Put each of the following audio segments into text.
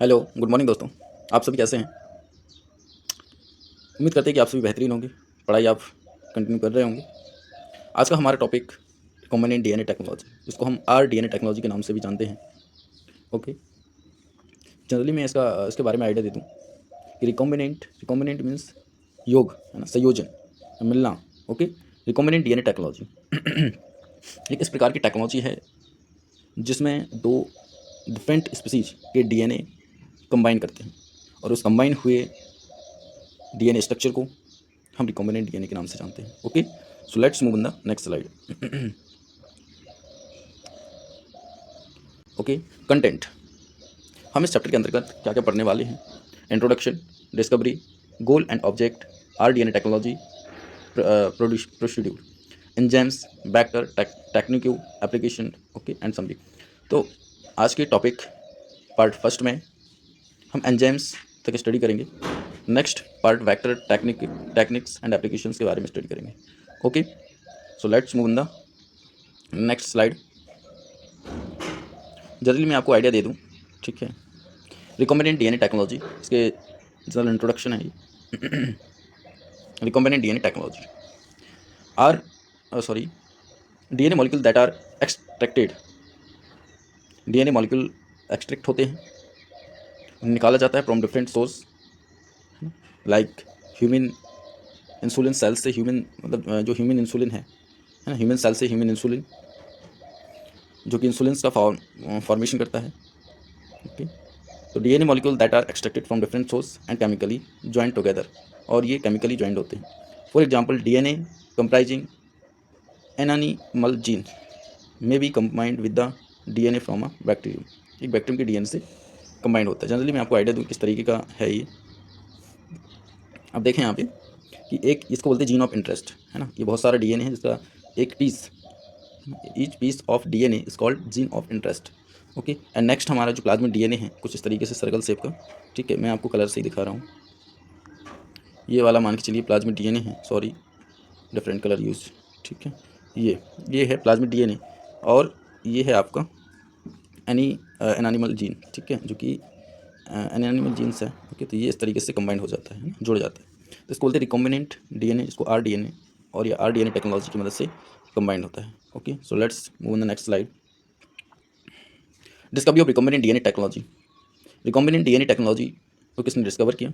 Hello, good morning दोस्तों। आप सभी कैसे हैं? उम्मीद करते हैं कि आप सभी बेहतरीन होंगे, पढ़ाई आप कंटिन्यू कर रहे होंगे। आज का हमारा टॉपिक रिकॉम्बिनेंट डीएनए टेक्नोलॉजी, जिसको हम आरडीएनए टेक्नोलॉजी के नाम से भी जानते हैं। ओके, जनरली मैं इसके बारे में आइडिया दे दूँ कि रिकॉम्बिनेंट मीन्स योग, है ना, संयोजन, मिलना। ओके, रिकॉम्बिनेंट डीएनए टेक्नोलॉजी एक इस प्रकार की टेक्नोलॉजी है जिसमें दो डिफरेंट स्पीसीज के डीएनए कंबाइन करते हैं और उस कंबाइन हुए डीएनए स्ट्रक्चर को हम रिकॉम्बिनेंट डीएनए के नाम से जानते हैं। Okay, so let's move on the next slide. Okay, content. हम इस चैप्टर के अंतर्गत क्या क्या पढ़ने वाले हैं? Introduction, discovery, goal and object, R DNA technology, procedure, enzymes, vector, technique, application, okay and summary. तो आज के टॉपिक पार्ट फर्स्ट में हम एंजाइम्स तक स्टडी करेंगे। Next part vector, techniques and applications के बारे में स्टडी करेंगे। Okay, so let's move on the next slide. जल्दी मैं आपको आइडिया दे दूं, ठीक है। रिकॉम्बिनेंट डीएनए टेक्नोलॉजी, इसके जनरल इंट्रोडक्शन है ये। Recombinant DNA technology are sorry DNA molecule that are extracted. DNA molecule extract होते हैं, निकाला जाता है from different source, like human insulin cell से ह्यूमन, मतलब जो ह्यूमन इंसुलिन है ना, ह्यूमन सेल से ह्यूमन इंसुलिन, जो कि इंसुलिन का फॉर्मेशन करता है। ओके, तो DNA molecule that are extracted from different source and chemically joint together, और ये केमिकली ज्वाइंट होते हैं। For example, DNA comprising an animal gene may be combined with the DNA from a bacterium. एक bacterium के DNA से combined होता है। Generally मैं आपको आइडिया दूँ किस तरीके का है ये। अब देखें यहाँ पे कि एक इसको बोलते हैं जीन ऑफ इंटरेस्ट, है ना। ये बहुत सारा डीएनए है जिसका एक piece, each piece of DNA is called gene of interest. Okay, and next हमारा जो प्लाज्मिक डीएनए है कुछ इस तरीके से सर्कल शेप का, ठीक है। मैं आपको कलर से ही दिखा रहा हूँ। ये वाला मान के चलिए प्लाज्मिक डीएनए है, सॉरी डिफरेंट कलर यूज, ठीक है। ये है प्लाज्मिक डीएनए, और ये है आपका एनिमल जीन, ठीक है, जो कि एनिमल जीन्स है। ओके, तो ये इस तरीके से कंबाइंड हो जाता है, जुड़ जाता है। तो इसको बोलते हैं रिकॉम्बिनेंट डीएनए, इसको आर डीएनए, और ये आर डीएनए टेक्नोलॉजी की मदद से कंबाइंड होता है। Okay, so let's move on the next slide. Discovery of recombinant DNA technology. Recombinant DNA technology को किसने डिस्कवर किया?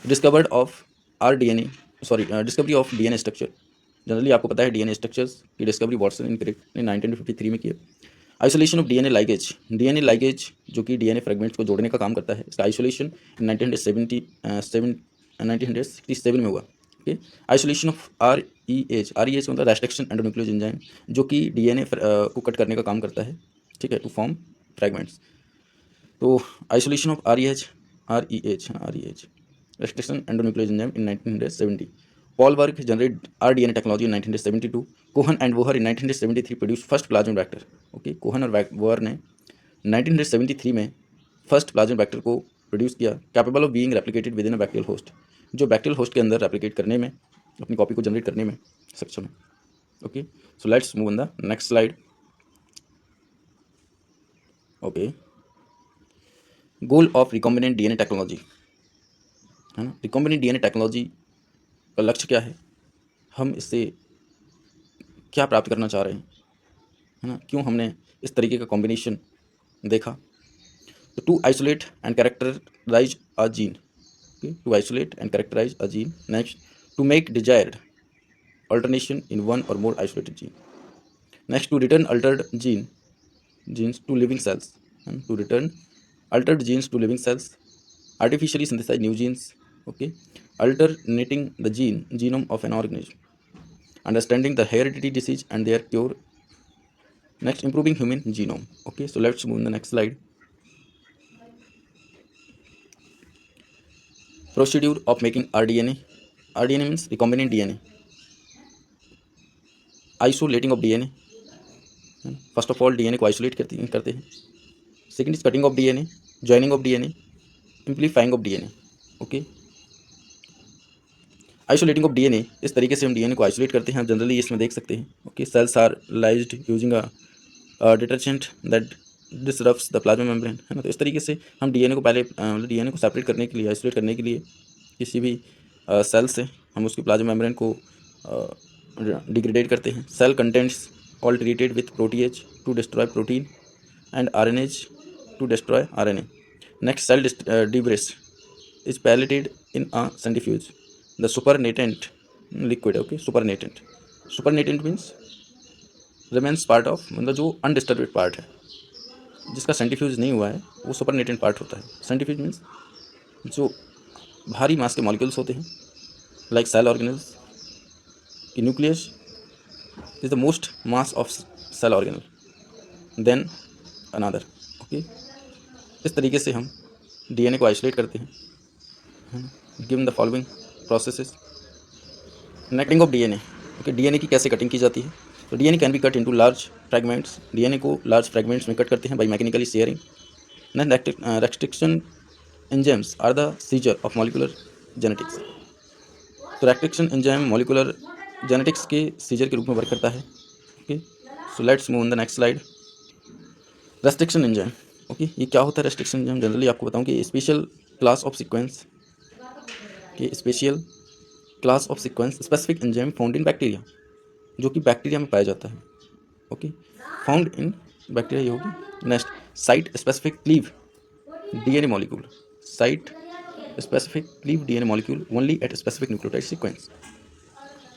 Discovered of R DNA, sorry discovery of DNA structure. Generally आपको पता है डीएनए स्ट्रक्चर्स की डिस्कवरी वाटसन इन क्रिक ने 1953 में किया। Isolation of DNA ligase, DNA ligase जो कि डीएनए फ्रेगमेंट्स को जोड़ने का काम करता है, इसका आइसोलेशन 1967 में हुआ। Okay, isolation of R E H, R E H मतलब रेस्ट्रिक्शन एंडोन्यूक्लियोज एंजाइम, जो कि डीएनए को कट करने का काम करता है, ठीक है, टू फॉर्म फ्रेगमेंट्स। तो isolation of R E H, restriction endonuclease enzyme in 1970. Paul Berg generated rDNA technology in 1972. Cohen and Woher in 1973 produced first plasmid vector. Okay, Cohen और वोहर ने 1973 में फर्स्ट प्लाज्मिड वेक्टर को produce किया, capable of being replicated within a bacterial host, जो bacterial host के अंदर replicate करने में, अपनी कॉपी को जनरेट करने में सक्षम है। Okay, so let's move on the next slide. Okay, goal of recombinant DNA technology, है ना। रिकॉम्बिनेंट डीएनए टेक्नोलॉजी का लक्ष्य क्या है? हम इससे क्या प्राप्त करना चाह रहे हैं, है ना, क्यों हमने इस तरीके का कॉम्बिनेशन देखा? तो to isolate and characterise a gene, to isolate and characterise a gene. Next, to make desired alternation in one or more isolated gene. Next, to return altered genes to living cells, and to return altered genes to living cells, artificially synthesize new genes. Okay, alternating the genome of an organism, understanding the hereditary disease and their cure. Next, improving human genome. Okay, so let's move on the next slide. Procedure of making rDNA. rDNA means recombinant DNA. Isolating of DNA. First of all DNA को isolate करते हैं। Second is cutting of DNA, joining of DNA, एम्प्लीफाइंग of DNA. Okay, isolating of DNA, इस तरीके से हम DNA को isolate करते हैं। जनरली इसमें देख सकते हैं। Okay, cells are lysed using a detergent that disrupts the plasma membrane, है ना। तो इस तरीके से हम डीएनए को पहले मतलब डीएनए को सेपरेट करने के लिए, आइसोलेट करने के लिए किसी भी सेल से हम उसकी प्लाज्मा मेम्ब्रेन को डिग्रेडेट करते हैं। Cell contents all treated with protease to destroy protein and RNase to destroy RNA. Next cell debris is pelleted in a centrifuge. The supernatant liquid, okay, supernatant means remains part of, मतलब जो undisturbed part है, जिसका centrifuge नहीं हुआ है, वो supernatant part होता है। सेंट्रीफ्यूज मीन्स जो भारी मास के मॉलिक्यूल्स होते हैं, लाइक सेल ऑर्गेनल्स की nucleus is the most mass of cell organelle than another, okay. इस तरीके से हम डीएनए को आइसोलेट करते हैं, given the following processes. Cutting of DNA, okay. DNA की कैसे कटिंग की जाती है? तो DNA can be cut into large fragments. DNA को लार्ज फ्रैगमेंट्स में कट करते हैं by mechanically shearing. Restriction enzymes are the scissor of molecular genetics. तो रेस्ट्रिक्शन एंजाइम मॉलिकुलर जेनेटिक्स के सीजर के रूप में वर्क करता है, okay. So let's move on the next slide. Restriction enzyme, okay. ये क्या होता है रेस्ट्रिक्शन एंजाइम? जनरली आपको बताऊं कि special class of sequence specific enzyme found in bacteria, जो कि बैक्टीरिया में पाया जाता है, ओके। फाउंड इन बैक्टीरिया, ये होगी। Next, site specific cleave DNA molecule, site specific cleave DNA molecule only at specific nucleotide sequence,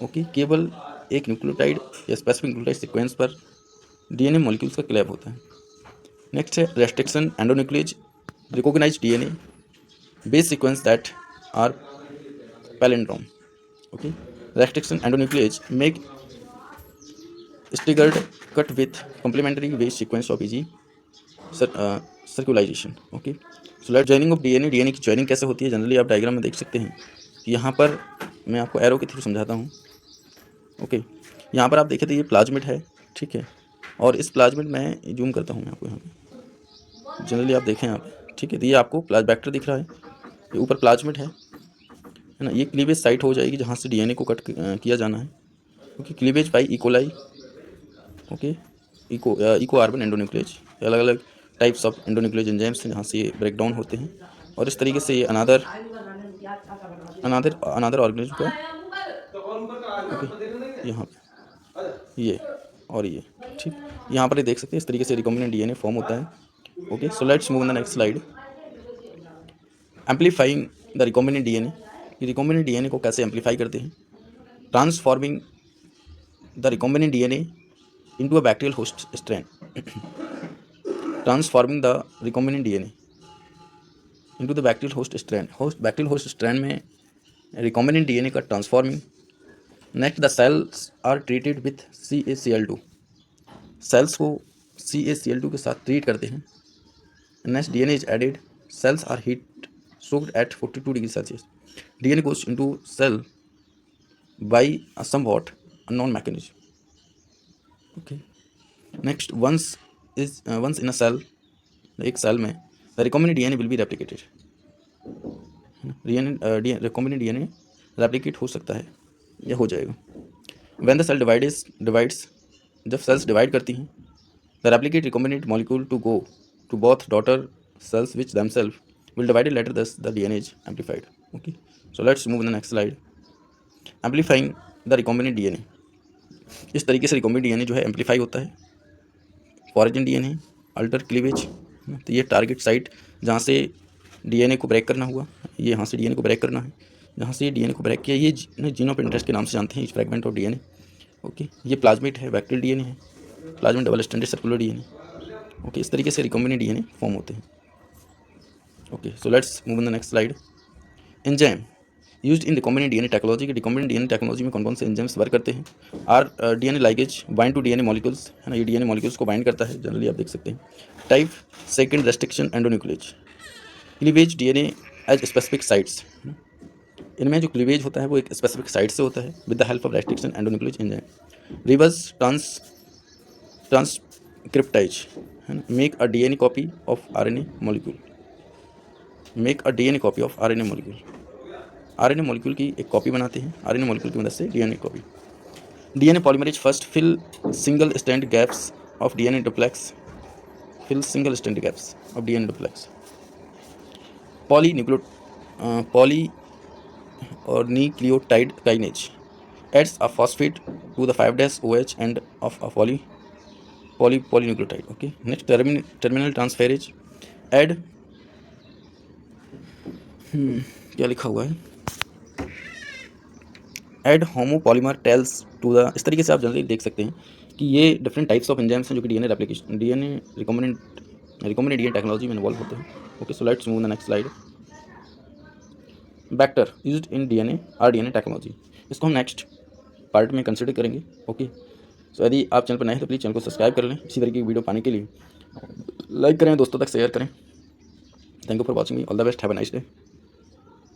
okay. केवल एक न्यूक्लियोटाइड या स्पेसिफिक न्यूक्लियोटाइड सीक्वेंस पर डीएनए मॉलिक्यूल्स का क्लैब होता है। नेक्स्ट है restriction endonuclease recognise DNA base sequence that are palindrome, okay. Restriction endonuclease make staggered cut with complementary base sequence of EG circularization, okay. So let joining of DNA, DNA की joining कैसे होती है? Generally आप diagram में देख सकते हैं कि यहाँ पर मैं आपको एरो के थ्रू समझाता हूँ, ओके। यहाँ पर आप देखें तो ये प्लाज्मिड है, ठीक है। और इस प्लाज्मिड में जूम करता हूँ मैं आपको, यहाँ पे जनरली आप देखें आप, ठीक है। तो ये आपको प्लाज वेक्टर दिख रहा है, ये ऊपर प्लाज्मिड है ना। ये क्लीवेज साइट हो जाएगी जहाँ से डीएनए को कट किया जाना है, okay. Cleavage by E coli, okay. Eco R one endonuclease, अलग अलग टाइप्स ऑफ एंडोन्यूक्लियेज एंजाइम्स हैं जहाँ से ये ब्रेक डाउन होते हैं। और इस तरीके से ये अनादर ऑर्गेनिज्म का, ओके, यहाँ पे ये और ये, ठीक। यहाँ पर ये देख सकते हैं इस तरीके से रिकॉम्बिनेंट डीएनए फॉर्म होता है, okay. So let's move on the next slide. Amplifying the recombinant DNA, recombinant DNA को कैसे एम्पलीफाई करते हैं? Transforming the recombinant DNA into a bacterial host strand. Transforming the recombinant DNA into the bacterial host strand, bacterial host strand में recombinant DNA का transforming. Next, the cells are treated with CaCl2, cells को CaCl2 के साथ treat करते हैं। Next, DNA is added, cells are heat soaked at 42 degrees Celsius. DNA goes into cell by a somewhat unknown mechanism. Okay. Next, once in a cell, एक cell में the recombinant DNA will be replicated. recombinant DNA replicate हो सकता है या हो जाएगा। When the cell divides, जब cells divide करती हैं, the replicate recombinant molecule to go to both daughter cells which themselves will divide later, thus the DNA is amplified, okay. So let's move on the next slide. Amplifying the recombinant DNA, इस तरीके से recombinant DNA जो है amplify होता है। फॉरेजन DNA alter cleavage, तो ये target site जहाँ से डीएनए को ब्रेक करना हुआ, ये यहाँ से डीएनए को ब्रेक करना है, जहाँ से डीएनए को ब्रेक किया, ये जीन ऑफ इंटरेस्ट के नाम से जानते हैं इस फ्रैगमेंट ऑफ डीएनए, ओके। ये प्लाज्मिड है, बैक्टीरियल डीएनए है, plasmid double stranded circular DNA, okay. इस तरीके से रिकॉम्बिनेंट डीएनए फॉर्म होते हैं, okay. So let's move on the next slide. Enzyme used in recombinant DNA technology, की रिकॉम्बिनेंट डीएनए टेक्नोलॉजी में कौन कौन से एंजाइम्स वर्क करते हैं? R DNA ligase bind to DNA molecules, है ना। ये डीएनए मॉलिक्यूल्स को बाइंड करता है, जनरली आप देख सकते हैं। Type second, restriction endonuclease, cleavage DNA edge specific sites, इनमें जो क्लीवेज होता है वो एक स्पेसिफिक साइट से होता है with the help of restriction endonuclease enzyme. Reverse transcriptase, है ना, make a DNA copy of RNA molecule, make a DNA copy of RNA molecule, RNA molecule की एक कॉपी बनाते हैं, आरएनए मॉलिक्यूल की मदद से DNA copy. DNA polymerase first fill single stand gaps of DNA duplex fill single strand gaps of DNA duplex. Poly और nucleotide kinase adds a phosphate to the 5' OH end of a polynucleotide. Okay, next terminal transferase add क्या लिखा हुआ है, add homopolymer tails to the. इस तरीके से आप generally देख सकते हैं कि ये डिफरेंट टाइप्स ऑफ एंजाइम्स हैं जो कि DNA replication DNA recombinant DNA technology में इन्वॉल्व होते हैं। Okay, so let's move the next slide. Vector used in DNA R DNA technology, इसको हम नेक्स्ट पार्ट में कंसिडर करेंगे। ओके, सो यदि आप चैनल पर नए हैं तो प्लीज़ चैनल को सब्सक्राइब कर लें। इसी तरीके की वीडियो पाने के लिए लाइक करें, दोस्तों तक शेयर करें। Thank you for watching me, all the best, have a nice day.